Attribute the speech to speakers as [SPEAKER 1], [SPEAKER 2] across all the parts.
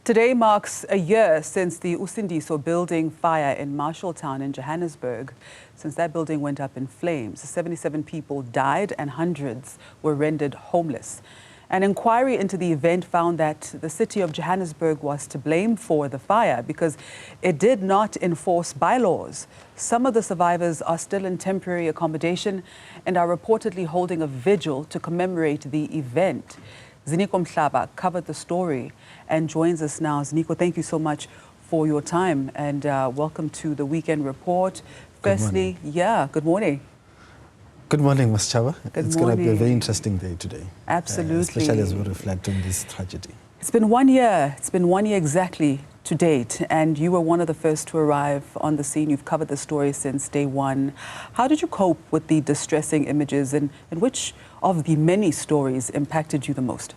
[SPEAKER 1] Today marks a year since the Usindiso building fire in Marshalltown in Johannesburg. Since that building went up in flames, 77 people died and hundreds were rendered homeless. An inquiry into the event found that the City of Johannesburg was to blame for the fire because it did not enforce bylaws. Some of the survivors are still in temporary accommodation and are reportedly holding a vigil to commemorate the event. Ziniko Mhlaba covered the story and joins us now. Ziniko, thank you so much for your time and welcome to the Weekend Report. Firstly, good morning.
[SPEAKER 2] Good morning, Ms. Chaba.
[SPEAKER 1] It's
[SPEAKER 2] going to be a very interesting day today.
[SPEAKER 1] Absolutely.
[SPEAKER 2] Especially as we reflect on this tragedy.
[SPEAKER 1] It's been 1 year. It's been 1 year exactly to date, and you were one of the first to arrive on the scene. You've covered the story since day one. How did you cope with the distressing images, and which of the many stories impacted you the most?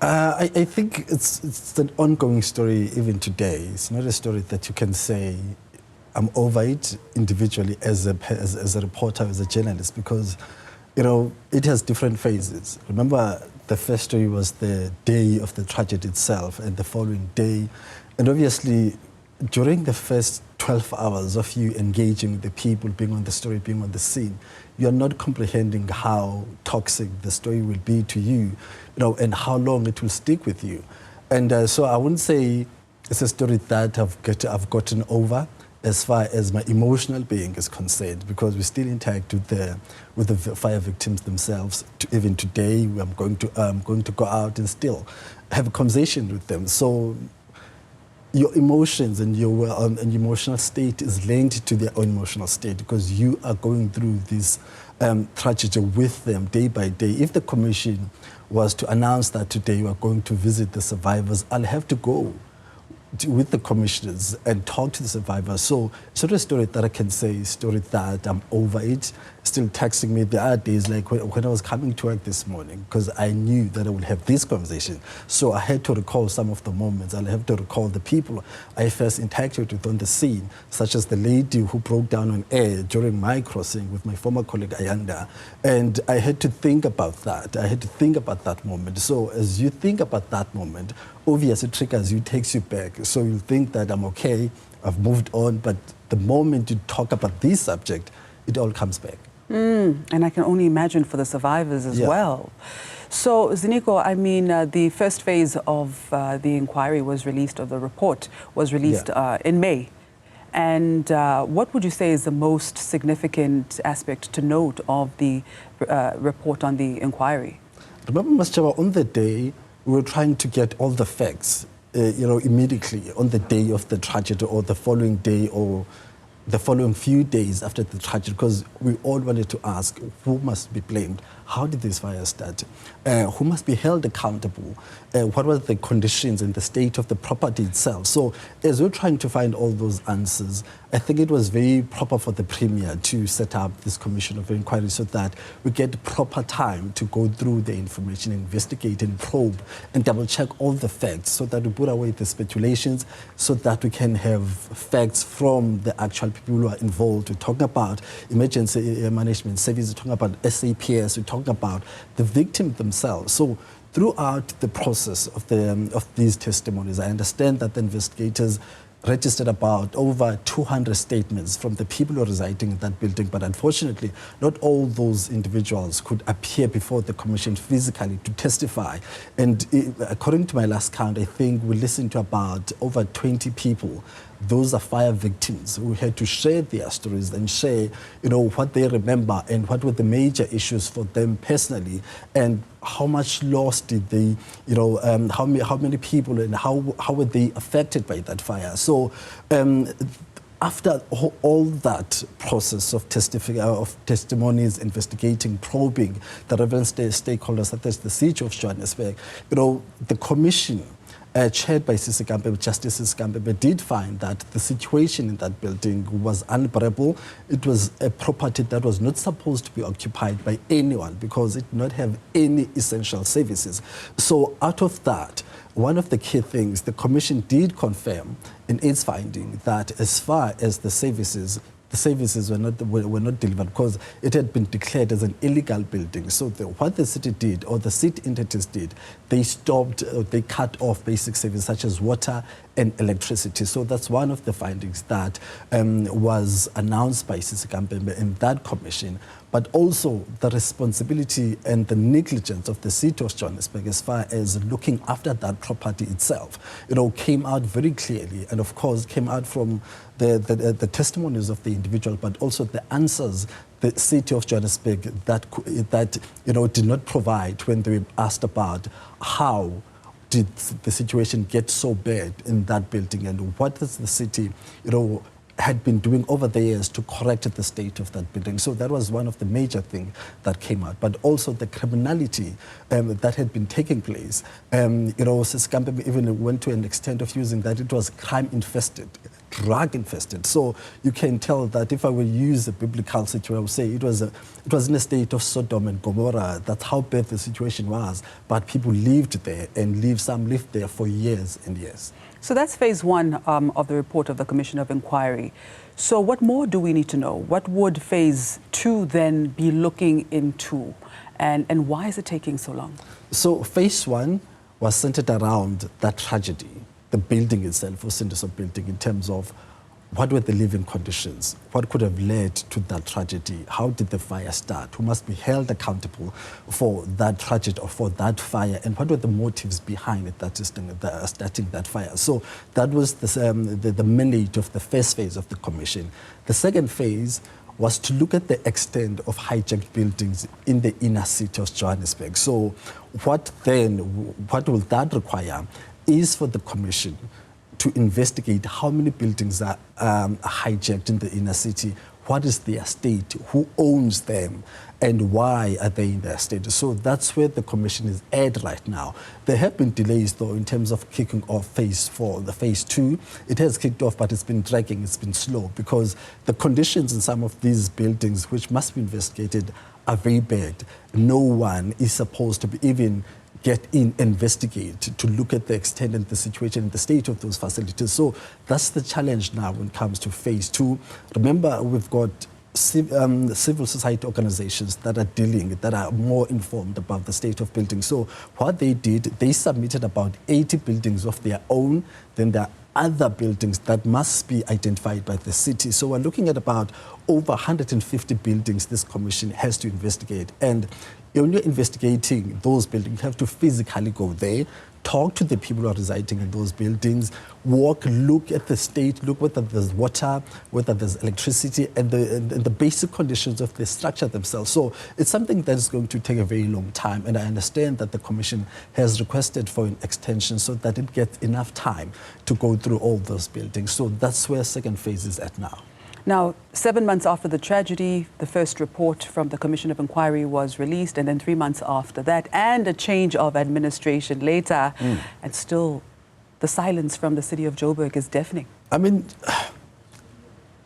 [SPEAKER 2] I think it's an ongoing story even today. It's not a story that you can say, I'm over it individually as a reporter, as a journalist, because, you know, it has different phases. Remember, the first story was the day of the tragedy itself and the following day. And obviously, during the first 12 hours of you engaging with the people, being on the story, being on the scene, you're not comprehending how toxic the story will be to you, and how long it will stick with you. And so I wouldn't say it's a story that I've gotten over as far as my emotional being is concerned, because we still interact with the fire victims themselves. Even today, I'm going to go out and still have a conversation with them. So your emotions and your emotional state is linked to their own emotional state, because you are going through this tragedy with them day by day. If the commission was to announce that today we are going to visit the survivors, I'll have to go with the commissioners and talk to the survivors. So it's not a story that I can say, a story that I'm over it. Still texting me. There are days like when I was coming to work this morning, because I knew that I would have this conversation. So I had to recall some of the moments. I'll have to recall the people I first interacted with on the scene, such as the lady who broke down on air during my crossing with my former colleague Ayanda. And I had to think about that. I had to think about that moment. So as you think about that moment, obviously it triggers you, takes you back. So you'll think that I'm okay, I've moved on, but the moment you talk about this subject, it all comes back.
[SPEAKER 1] And I can only imagine for the survivors as well. So, Ziniko, I mean, the first phase of the inquiry was released, or the report was released in May. And what would you say is the most significant aspect to note of the report on the inquiry?
[SPEAKER 2] Remember, Ms. Chaba, on the day, we were trying to get all the facts, immediately on the day of the tragedy, or the following day, or the following few days after the tragedy, because we all wanted to ask who must be blamed, how did this fire start, who must be held accountable, what were the conditions and the state of the property itself. So as we're trying to find all those answers, I think it was very proper for the Premier to set up this commission of inquiry so that we get proper time to go through the information, investigate and probe and double check all the facts, so that we put away the speculations, so that we can have facts from the actual people who are involved. We're talking about emergency management services, we're talking about SAPS, we're talking about the victims themselves. So throughout the process of these testimonies, I understand that the investigators registered about over 200 statements from the people who are residing in that building, but unfortunately, not all those individuals could appear before the commission physically to testify. And according to my last count, I think we listened to about over 20 people. Those are fire victims who had to share their stories and share, what they remember and what were the major issues for them personally, and how much loss did they, how many people and how were they affected by that fire. So after all that process of testimonies, investigating, probing the relevant stakeholders, such as the City of Johannesburg, the commission chaired by Justice Sisikambebe, did find that the situation in that building was unbearable. It was a property that was not supposed to be occupied by anyone, because it did not have any essential services. So out of that, one of the key things, the commission did confirm in its finding that as far as the services, the services were not delivered because it had been declared as an illegal building. So what the city did, or the city entities did, they cut off basic services such as water and electricity. So that's one of the findings that was announced by Sisi Kampembe in that commission, but also the responsibility and the negligence of the City of Johannesburg as far as looking after that property itself, came out very clearly, and of course came out from the testimonies of the individual, but also the answers the City of Johannesburg that did not provide when they were asked about how did the situation get so bad in that building, and what does the city, had been doing over the years to correct the state of that building. So that was one of the major things that came out. But also the criminality that had been taking place. Sisi Kampembe even went to an extent of using that it was crime-infested, drug-infested. So you can tell that if I were to use a biblical situation, I would say it was in a state of Sodom and Gomorrah. That's how bad the situation was. But people lived there, and some lived there for years and years.
[SPEAKER 1] So that's phase one of the report of the Commission of Inquiry. So what more do we need to know? What would phase two then be looking into? And why is it taking so long? So
[SPEAKER 2] phase one was centered around that tragedy, the building itself, Usindiso building, in terms of what were the living conditions? What could have led to that tragedy? How did the fire start? Who must be held accountable for that tragedy or for that fire? And what were the motives behind it that is starting that fire? So that was the mandate of the first phase of the commission. The second phase was to look at the extent of hijacked buildings in the inner city of Johannesburg. So what will that require is for the commission to investigate how many buildings are hijacked in the inner city, what is their state, who owns them, and why are they in their state. So that's where the commission is at right now. There have been delays, though, in terms of kicking off phase four. The phase two, it has kicked off, but it's been dragging, it's been slow, because the conditions in some of these buildings, which must be investigated, are very bad. No one is supposed to be even get in, investigate, to look at the extent and the situation and the state of those facilities. So that's the challenge now when it comes to phase two. Remember, we've got civil society organizations that are more informed about the state of buildings. So what they did, they submitted about 80 buildings of their own. Then there are other buildings that must be identified by the city. So we're looking at about over 150 buildings this commission has to investigate. And when you're investigating those buildings, you have to physically go there, talk to the people who are residing in those buildings, look at the state, look whether there's water, whether there's electricity, and the basic conditions of the structure themselves. So it's something that is going to take a very long time, and I understand that the commission has requested for an extension so that it gets enough time to go through all those buildings. So that's where second phase is at now.
[SPEAKER 1] Now, 7 months after the tragedy, the first report from the Commission of Inquiry was released, and then 3 months after that, and a change of administration later, and still the silence from the City of Joburg is deafening.
[SPEAKER 2] I mean,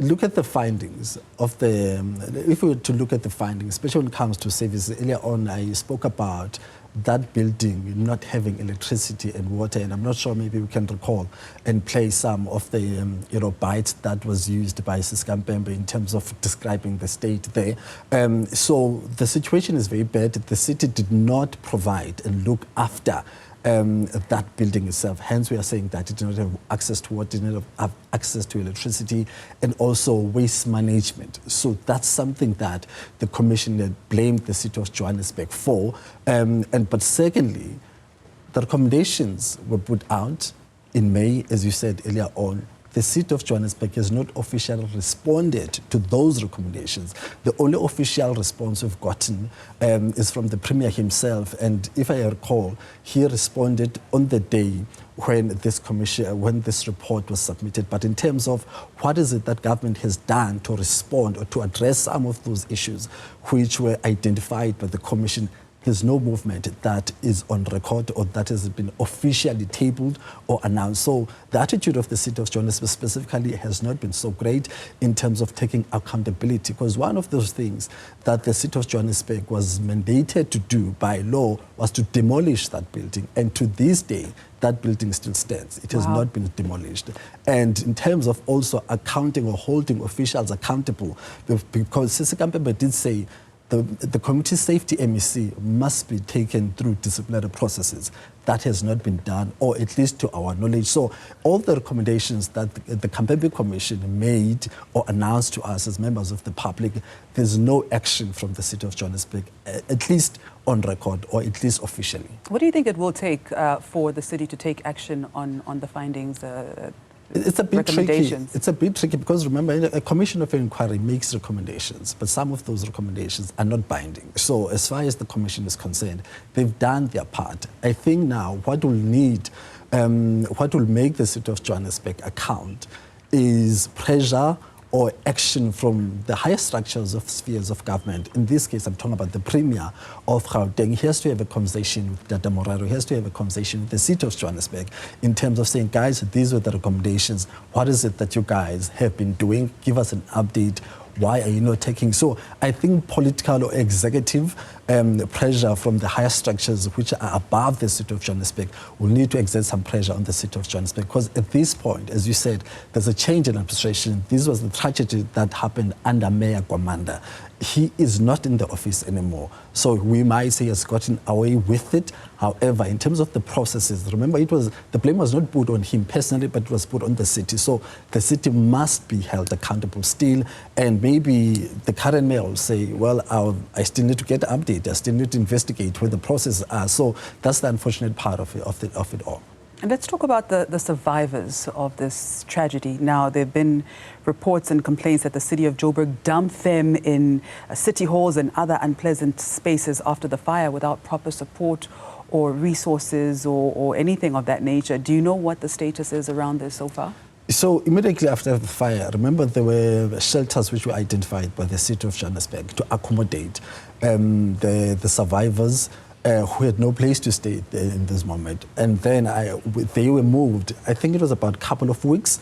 [SPEAKER 2] look at the findings of if we were to look at the findings, especially when it comes to services. Earlier on, I spoke about that building not having electricity and water, and I'm not sure, maybe we can recall and play some of the bites that was used by Sisi Kampembe in terms of describing the state there. So the situation is very bad. The city did not provide and look after that building itself. Hence, we are saying that it did not have access to water, did not have access to electricity, and also waste management. So that's something that the commission had blamed the City of Johannesburg for. But secondly, the recommendations were put out in May, as you said earlier on. The City of Johannesburg has not officially responded to those recommendations. The only official response we've gotten is from the Premier himself. And if I recall, he responded on the day when this report was submitted. But in terms of what is it that government has done to respond or to address some of those issues which were identified by the commission, there's no movement that is on record or that has been officially tabled or announced. So the attitude of the City of Johannesburg specifically has not been so great in terms of taking accountability, because one of those things that the City of Johannesburg was mandated to do by law was to demolish that building. And to this day, that building still stands. It has not been demolished. And in terms of also accounting or holding officials accountable, because Sisi Kampembe did say the community safety MEC must be taken through disciplinary processes. That has not been done, or at least to our knowledge. So all the recommendations that the Kampembe Commission made or announced to us as members of the public, there's no action from the City of Johannesburg, at least on record or at least officially.
[SPEAKER 1] What do you think it will take for the city to take action on the findings?
[SPEAKER 2] It's a bit tricky. It's a bit tricky because remember, a commission of inquiry makes recommendations, but some of those recommendations are not binding. So as far as the commission is concerned, they've done their part. I think now what will make the City of Johannesburg account is pressure or action from the higher structures of spheres of government. In this case, I'm talking about the Premier of Gauteng. He has to have a conversation with Dada Morero. He has to have a conversation with the City of Johannesburg in terms of saying, guys, these were the recommendations. What is it that you guys have been doing? Give us an update. Why are you not taking? So I think political or executive pressure from the higher structures which are above the City of Johannesburg will need to exert some pressure on the City of Johannesburg, because at this point, as you said, there's a change in administration. This was the tragedy that happened under Mayor Gwamanda. He is not in the office anymore. So we might say he has gotten away with it. However, in terms of the processes, remember, the blame was not put on him personally, but it was put on the city. So the city must be held accountable still. And maybe the current mayor will say, well, I still need to get an update. I still need to investigate where the processes are. So that's the unfortunate part of it all.
[SPEAKER 1] And let's talk about the survivors of this tragedy. Now, there have been reports and complaints that the City of Joburg dumped them in city halls and other unpleasant spaces after the fire without proper support or resources or anything of that nature. Do you know what the status is around this so far?
[SPEAKER 2] So immediately after the fire, remember there were shelters which were identified by the City of Johannesburg to accommodate the survivors who had no place to stay in this moment. And then they were moved, I think it was about a couple of weeks,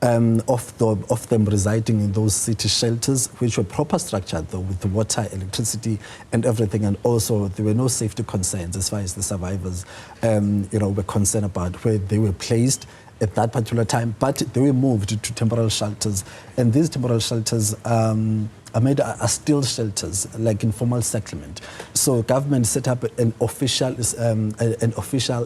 [SPEAKER 2] of them residing in those city shelters, which were proper structured though, with the water, electricity and everything. And also there were no safety concerns as far as the survivors were concerned about where they were placed at that particular time, but they were moved to temporary shelters. And these temporary shelters are still shelters, like informal settlement. So government set up an official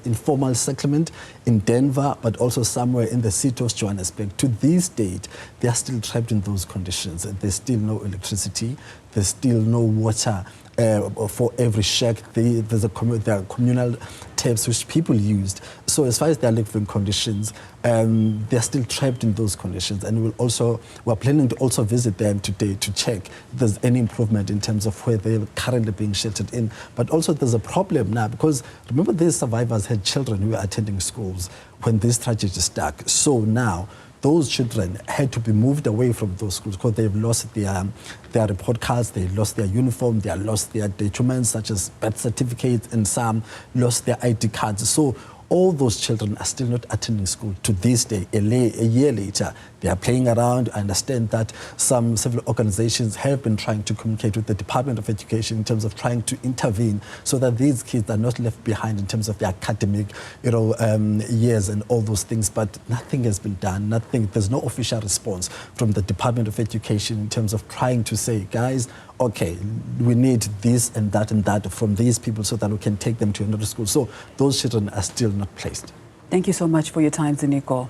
[SPEAKER 2] informal settlement in Denver, but also somewhere in the City of Johannesburg. To this date, they are still trapped in those conditions. There's still no electricity. There's still no water for every shack. There are communal taps which people used. So as far as their living conditions, they're still trapped in those conditions. And we're planning to also visit them today to check if there's any improvement in terms of where they're currently being sheltered in. But also there's a problem now, because remember, these survivors had children who were attending schools when this tragedy struck. So now those children had to be moved away from those schools because they've lost their report cards, they lost their uniform, they lost their documents such as birth certificates, and some lost their ID cards. So all those children are still not attending school to this day. A year later, they are playing around. I understand that some civil organizations have been trying to communicate with the Department of Education in terms of trying to intervene so that these kids are not left behind in terms of their academic years and all those things. But nothing has been done. Nothing. There's no official response from the Department of Education in terms of trying to say, guys, okay, we need this and that from these people so that we can take them to another school. So those children are still not placed.
[SPEAKER 1] Thank you so much for your time, Ziniko.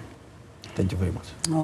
[SPEAKER 2] Thank you very much.